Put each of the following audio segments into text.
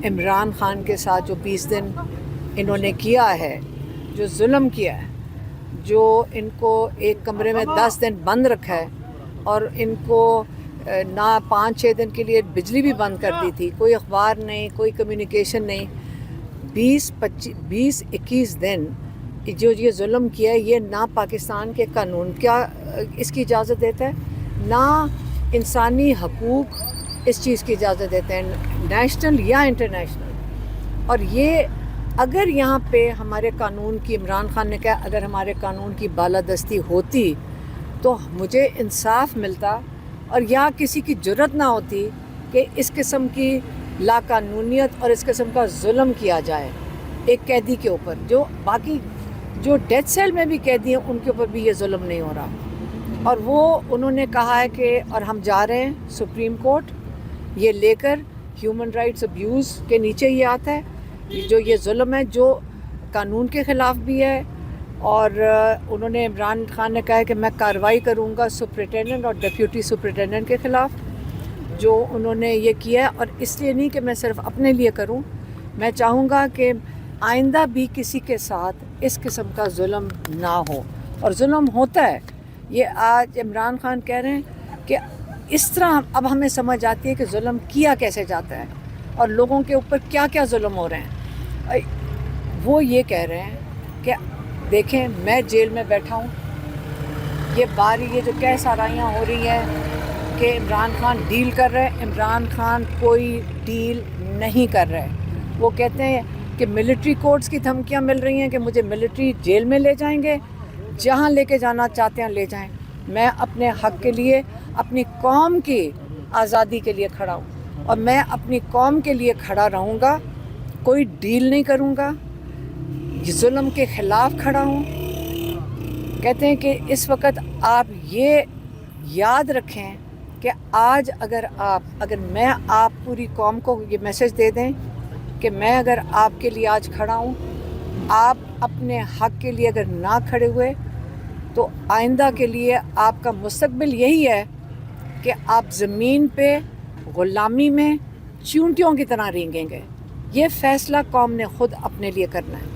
عمران خان کے ساتھ جو 20 دن انہوں نے کیا ہے، جو ظلم کیا ہے، جو ان کو ایک کمرے میں 10 دن بند رکھا ہے اور ان کو نہ 5-6 دن کے لیے بجلی بھی بند کر دی تھی، کوئی اخبار نہیں، کوئی کمیونیکیشن نہیں، 20-21 دن جو یہ ظلم کیا ہے، یہ نہ پاکستان کے قانون کیا اس کی اجازت دیتا ہے، نہ انسانی حقوق اس چیز کی اجازت دیتے ہیں، نیشنل یا انٹرنیشنل۔ اور یہ اگر یہاں پہ ہمارے قانون کی، عمران خان نے کہا اگر ہمارے قانون کی بالادستی ہوتی تو مجھے انصاف ملتا اور یا کسی کی جرت نہ ہوتی کہ اس قسم کی لا قانونیت اور اس قسم کا ظلم کیا جائے ایک قیدی کے اوپر، جو باقی جو ڈیتھ سیل میں بھی قیدی ہیں ان کے اوپر بھی یہ ظلم نہیں ہو رہا۔ اور وہ انہوں نے کہا ہے کہ اور ہم جا رہے ہیں سپریم کورٹ یہ لے کر، ہیومن رائٹس ابیوز کے نیچے یہ آتا ہے جو یہ ظلم ہے، جو قانون کے خلاف بھی ہے۔ اور انہوں نے عمران خان نے کہا ہے کہ میں کارروائی کروں گا سپرنٹینڈنٹ اور ڈپیوٹی سپرنٹینڈنٹ کے خلاف جو انہوں نے یہ کیا ہے، اور اس لیے نہیں کہ میں صرف اپنے لیے کروں، میں چاہوں گا کہ آئندہ بھی کسی کے ساتھ اس قسم کا ظلم نہ ہو، اور ظلم ہوتا ہے۔ یہ آج عمران خان کہہ رہے ہیں کہ اس طرح اب ہمیں سمجھ آتی ہے کہ ظلم کیا کیسے جاتا ہے اور لوگوں کے اوپر کیا کیا ظلم ہو رہے ہیں۔ وہ یہ کہہ رہے ہیں کہ دیکھیں میں جیل میں بیٹھا ہوں، یہ باری یہ جو کیس آرائیاں ہو رہی ہیں کہ عمران خان ڈیل کر رہے ہیں، عمران خان کوئی ڈیل نہیں کر رہے۔ وہ کہتے ہیں کہ ملٹری کورٹس کی دھمکیاں مل رہی ہیں کہ مجھے ملٹری جیل میں لے جائیں گے، جہاں لے کے جانا چاہتے ہیں لے جائیں، میں اپنے حق کے لیے، اپنی قوم کی آزادی کے لیے کھڑا ہوں اور میں اپنی قوم کے لیے کھڑا رہوں گا، کوئی ڈیل نہیں کروں گا، ظلم کے خلاف کھڑا ہوں۔ کہتے ہیں کہ اس وقت آپ یہ یاد رکھیں کہ آج اگر میں آپ پوری قوم کو یہ میسج دے دیں کہ میں اگر آپ کے لیے آج کھڑا ہوں، آپ اپنے حق کے لیے اگر نہ کھڑے ہوئے تو آئندہ کے لیے آپ کا مستقبل یہی ہے کہ آپ زمین پہ غلامی میں چیونٹیوں کی طرح رینگیں گے۔ یہ فیصلہ قوم نے خود اپنے لیے کرنا ہے،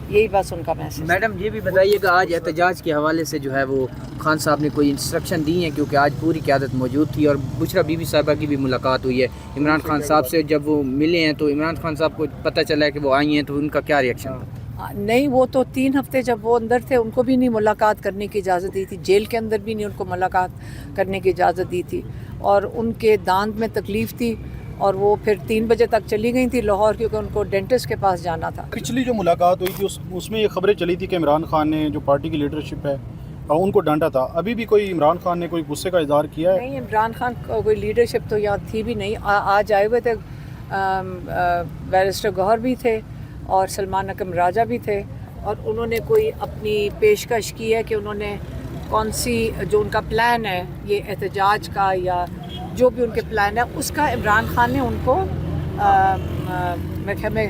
یہی بس ان کا میسج۔ میڈم یہ بھی بتائیے کہ آج احتجاج کے حوالے سے جو ہے وہ خان صاحب نے کوئی انسٹرکشن دی ہیں، کیونکہ آج پوری قیادت موجود تھی اور بشرا بی بی صاحبہ کی بھی ملاقات ہوئی ہے عمران خان صاحب سے، جب وہ ملے ہیں تو عمران خان صاحب کو پتہ چلا ہے کہ وہ آئی ہیں تو ان کا کیا ریئیکشن تھا؟ نہیں، وہ تو 3 ہفتے جب وہ اندر تھے ان کو بھی نہیں ملاقات کرنے کی اجازت دی تھی، جیل کے اندر بھی نہیں ان کو ملاقات کرنے کی اجازت دی تھی، اور ان کے دانت میں تکلیف تھی اور وہ پھر 3 بجے تک چلی گئی تھی لاہور، کیونکہ ان کو ڈینٹسٹ کے پاس جانا تھا۔ پچھلی جو ملاقات ہوئی تھی اس میں یہ خبریں چلی تھی کہ عمران خان نے جو پارٹی کی لیڈرشپ ہے ان کو ڈانٹا تھا، ابھی بھی کوئی عمران خان نے کوئی غصے کا اظہار کیا ہے؟ نہیں، عمران خان کوئی لیڈرشپ تو یہاں تھی بھی نہیں۔ آج آئے ہوئے تھے بیرسٹر گوہر بھی تھے اور سلمان اکرم راجہ بھی تھے، اور انہوں نے کوئی اپنی پیشکش کی ہے کہ انہوں نے کون سی جو ان کا پلان ہے یہ احتجاج کا یا جو بھی ان کے پلان ہے اس کا عمران خان نے ان کو میں خیال میں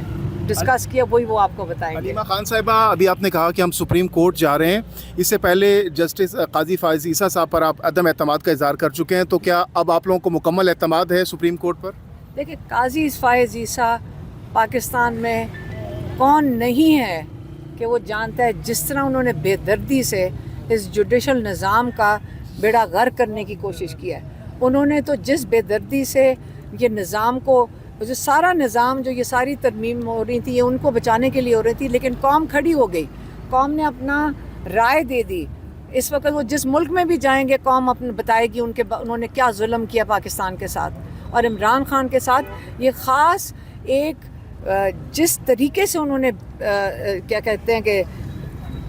ڈسکس کیا، وہی وہ آپ کو بتائیں گے۔ علیمہ خان صاحبہ، ابھی آپ نے کہا کہ ہم سپریم کورٹ جا رہے ہیں، اس سے پہلے جسٹس قاضی فائز عیسیٰ صاحب پر آپ عدم اعتماد کا اظہار کر چکے ہیں، تو کیا اب آپ لوگوں کو مکمل اعتماد ہے سپریم کورٹ پر؟ دیکھیں، قاضی فائز عیسیٰ پاکستان میں کون نہیں ہے کہ وہ جانتا ہے جس طرح انہوں نے بے دردی سے اس جوڈیشل نظام کا بیڑا غرق کرنے کی کوشش کی ہے۔ انہوں نے تو جس بے دردی سے یہ نظام کو، جو سارا نظام جو یہ ساری ترمیم ہو رہی تھی یہ ان کو بچانے کے لیے ہو رہی تھی، لیکن قوم کھڑی ہو گئی، قوم نے اپنا رائے دے دی۔ اس وقت وہ جس ملک میں بھی جائیں گے قوم اپنے بتائے گی انہوں نے کیا ظلم کیا پاکستان کے ساتھ اور عمران خان کے ساتھ۔ یہ خاص ایک جس طریقے سے انہوں نے کیا کہتے ہیں کہ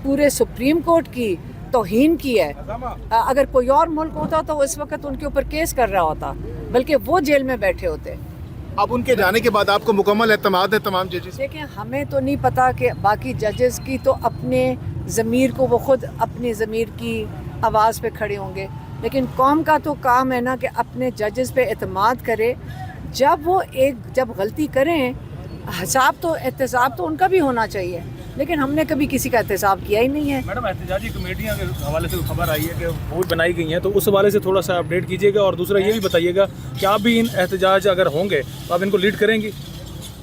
پورے سپریم کورٹ کی توہین کی ہے، اگر کوئی اور ملک ہوتا تو اس وقت ان کے اوپر کیس کر رہا ہوتا، بلکہ وہ جیل میں بیٹھے ہوتے۔ اب ان کے جانے کے بعد آپ کو مکمل اعتماد ہے تمام ججز؟ دیکھیں، ہمیں تو نہیں پتہ کہ باقی ججز کی تو اپنے ضمیر کو وہ خود اپنی ضمیر کی آواز پہ کھڑے ہوں گے، لیکن قوم کا تو کام ہے نا کہ اپنے ججز پہ اعتماد کرے۔ جب وہ جب غلطی کریں حساب تو احتساب تو ان کا بھی ہونا چاہیے، لیکن ہم نے کبھی کسی کا احتساب کیا ہی نہیں ہے۔ میڈم، احتجاجی کمیٹیاں کے حوالے سے خبر آئی ہے کہ وہ بنائی گئی ہیں، تو اس حوالے سے تھوڑا سا اپڈیٹ کیجیے گا، اور دوسرا یہ بھی بتائیے گا کہ آپ بھی ان احتجاج اگر ہوں گے تو آپ ان کو لیڈ کریں گی؟